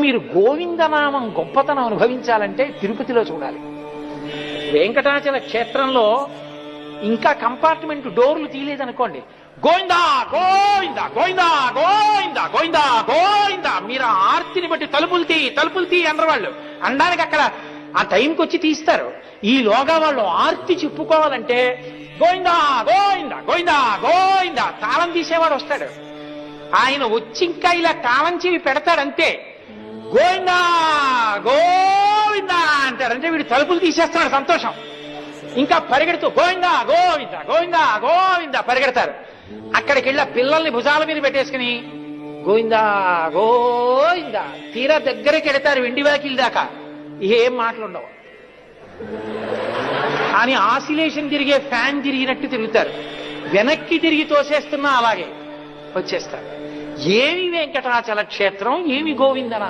మీరు గోవిందనామం గొప్పతనం అనుభవించాలంటే తిరుపతిలో చూడాలి. వెంకటాచల క్షేత్రంలో ఇంకా కంపార్ట్మెంట్ డోర్లు తీయలేదనుకోండి, గోవిందా గోవిందా గోవిందా గోవిందా గోవిందా గోవిందా, మీరు ఆ ఆర్తిని బట్టి తలుపులు తీ అన్నవాళ్ళు అనడానికి అక్కడ ఆ టైంకి వచ్చి తీస్తారు. ఈలోగా వాళ్ళు ఆర్తి చెప్పుకోవాలంటే గోవిందా గోవిందా గోవిందా గోవిందా తాళం తీసేవాడు వస్తాడు. ఆయన వచ్చి ఇంకా ఇలా తాళం చెవి పెడతాడంతే, గోవిందా గోవిందా అంటాడంటే వీడు తలుపులు తీసేస్తున్నాడు సంతోషం. ఇంకా పరిగెడుతూ గోవిందా గోవిందా గోవిందా గోవిందా పరిగెడతారు. అక్కడికి వెళ్ళి పిల్లల్ని భుజాల మీద పెట్టేసుకుని గోవిందా గోవిందా తీరా దగ్గరికి వెళతారు వెండి వాకిల్ దాకా, ఏం మాటలుండవు. కానీ ఆసిలేషన్ తిరిగే ఫ్యాన్ తిరిగినట్టు తిరుగుతారు, వెనక్కి తిరిగి తోసేస్తున్నా అలాగే వచ్చేస్తారు. ఏమి వెంకటాచల క్షేత్రం, ఏమి గోవిందనా.